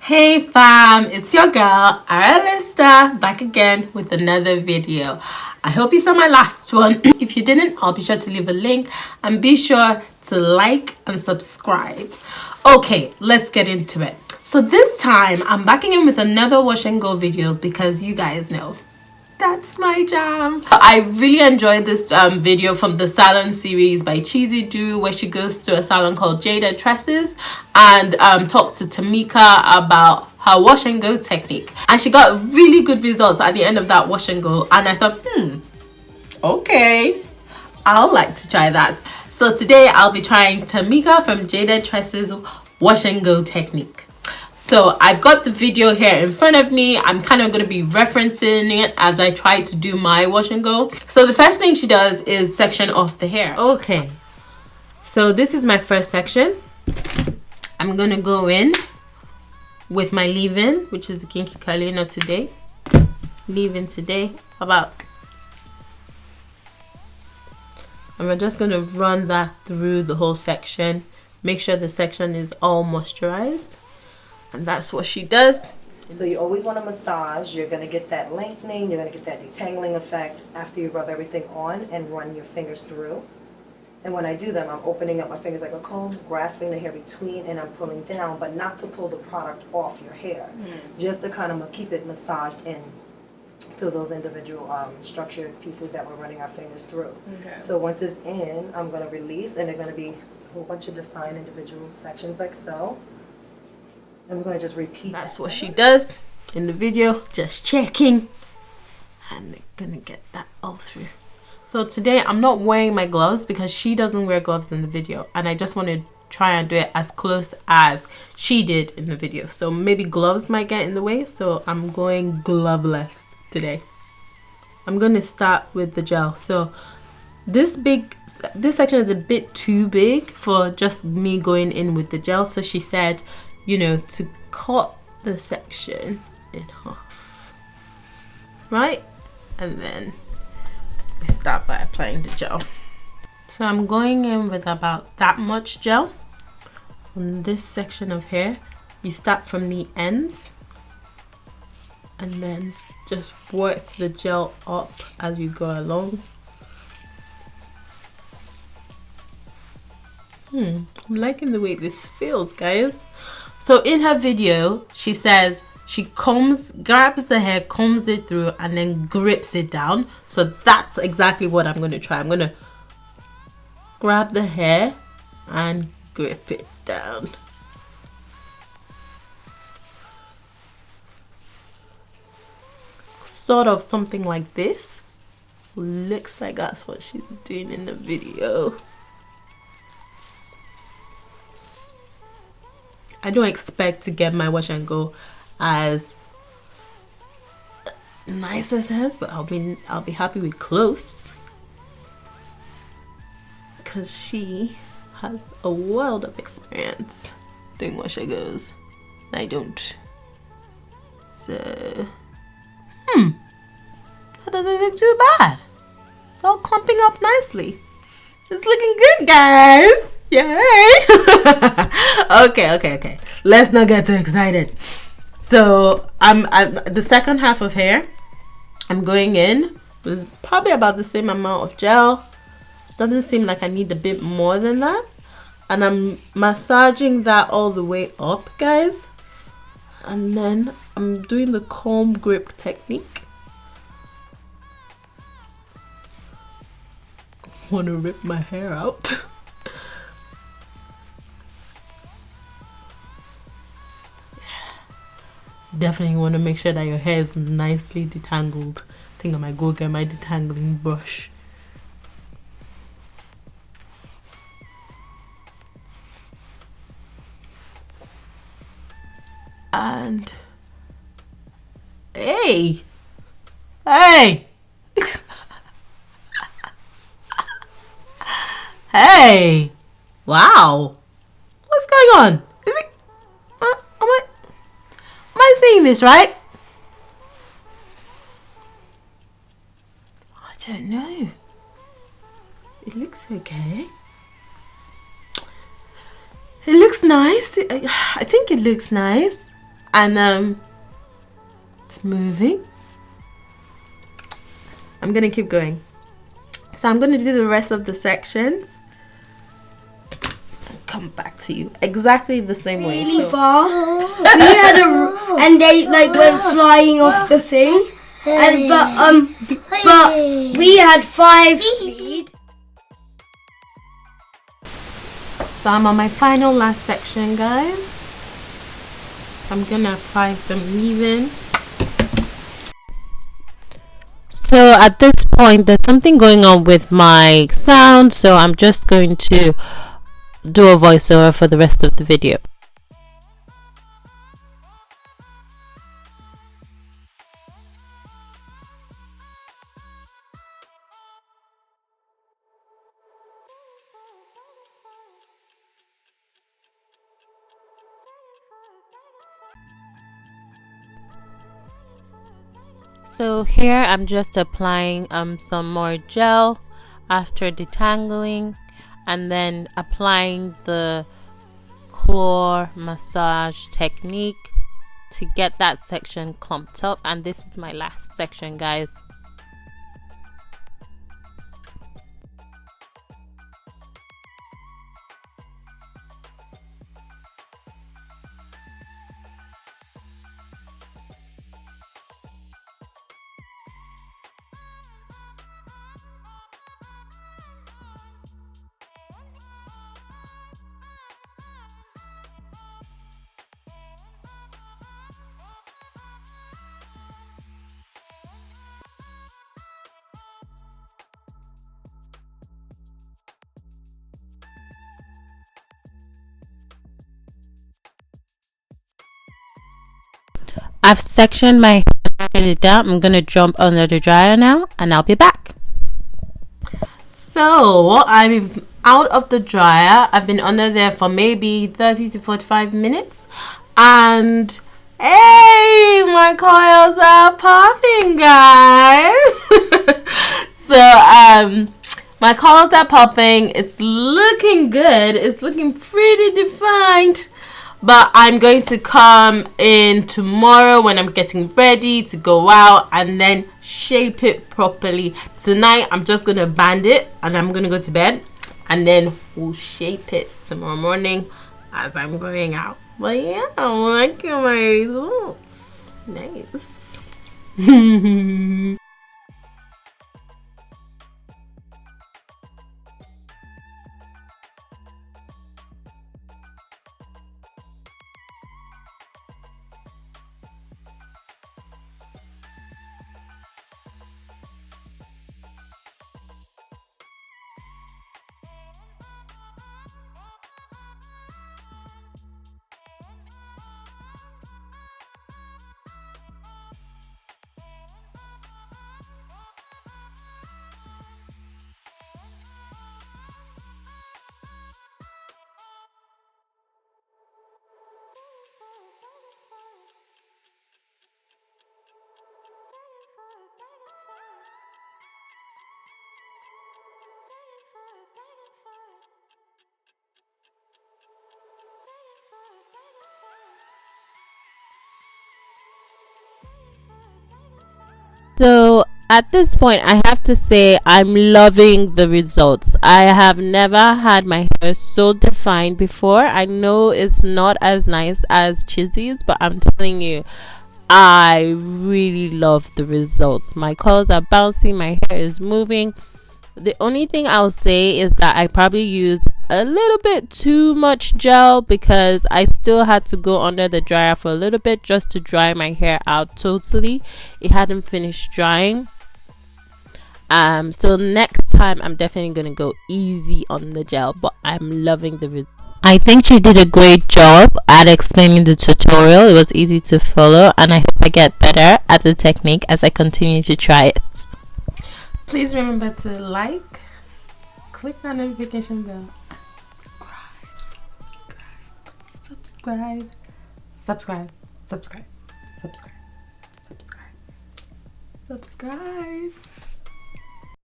Hey fam, it's your girl Arralista back again with another video. I hope you saw my last one. If you didn't, I'll be sure to leave a link and be sure to like and subscribe. Okay, let's get into it. So this time I'm backing in with another wash and go video because you guys know that's my jam. I really enjoyed this video from the Salon series by Chizi, Duru, where she goes to a salon called Jaded Tresses and talks to Tamika about her wash and go technique. And she got really good results at the end of that wash and go. And I thought, okay, I'll like to try that. So today I'll be trying Tamika from Jaded Tresses wash and go technique. So I've got the video here in front of me. I'm kind of going to be referencing it as I try to do my wash and go. So the first thing she does is section off the hair. Okay, so this is my first section. I'm going to go in with my leave-in, which is the Kinky Curly Knot today. Leave-in today. And we're just going to run that through the whole section. Make sure the section is all moisturized. And that's what she does. So you always want to massage. You're going to get that lengthening. You're going to get that detangling effect after you rub everything on and run your fingers through. And when I do them, I'm opening up my fingers like a comb, grasping the hair between, and I'm pulling down, but not to pull the product off your hair. Just to kind of keep it massaged in to those individual structured pieces that we're running our fingers through. Okay. So once it's in, I'm going to release, and they're going to be a whole bunch of defined individual sections like so. I'm going to just repeat. That's what she does in the video. Just checking. And they're going to get that all through. So today I'm not wearing my gloves because she doesn't wear gloves in the video. And I just want to try and do it as close as she did in the video. So maybe gloves might get in the way. So I'm going gloveless today. I'm going to start with the gel. So this section is a bit too big for just me going in with the gel. So she said, you know, to cut the section in half, right? And then we start by applying the gel. So I'm going in with about that much gel on this section of hair. You start from the ends and then just work the gel up as you go along. I'm liking the way this feels, guys. So in her video, she says she grabs the hair, combs it through, and then grips it down. So that's exactly what I'm going to try. I'm going to grab the hair and grip it down. Sort of something like this. Looks like that's what she's doing in the video. I don't expect to get my wash and go as nice as hers, but I'll be happy with close because she has a world of experience doing wash and goes. I don't. So that doesn't look too bad. It's all clumping up nicely. It's looking good, guys. Yay! Okay. Let's not get too excited. So I'm the second half of hair. I'm going in with probably about the same amount of gel. Doesn't seem like I need a bit more than that. And I'm massaging that all the way up, guys. And then I'm doing the comb grip technique. Want to rip my hair out. Definitely want to make sure that your hair is nicely detangled. I think I might go get my detangling brush. And hey hey, wow, what's going on? Is it am I seeing this right? I don't know. It looks okay. It looks nice. I think it looks nice. and it's moving. I'm gonna keep going. So I'm gonna do the rest of the sections and come back to you exactly the same way. Really fast. We had and they like went flying off the thing. And but we had 5 speed. So I'm on my final last section, guys. I'm gonna apply some leave-in. So at this point there's something going on with my sound, so I'm just going to do a voiceover for the rest of the video. So here I'm just applying some more gel after detangling, and then applying the claw massage technique to get that section clumped up. And this is my last section, guys. I've sectioned my hair down. I'm gonna jump under the dryer now and I'll be back. So I'm out of the dryer. I've been under there for maybe 30 to 45 minutes, and hey, my coils are popping, guys. So my coils are popping. It's looking good. It's looking pretty defined. But I'm going to come in tomorrow when I'm getting ready to go out and then shape it properly. Tonight I'm just going to band it and I'm going to go to bed, and then we'll shape it tomorrow morning as I'm going out. But yeah, look at my results. Nice. So at this point I have to say I'm loving the results. I have never had my hair so defined before. I know it's not as nice as Chizi's, but I'm telling you, I really love the results. My curls are bouncy, my hair is moving. The only thing I'll say is that I probably used a little bit too much gel because I still had to go under the dryer for a little bit just to dry my hair out totally. It hadn't finished drying. So next time I'm definitely gonna go easy on the gel, but I'm loving the result. I think she did a great job at explaining the tutorial. It was easy to follow, and I hope I get better at the technique as I continue to try it. Please remember to like, click that notification bell, and subscribe.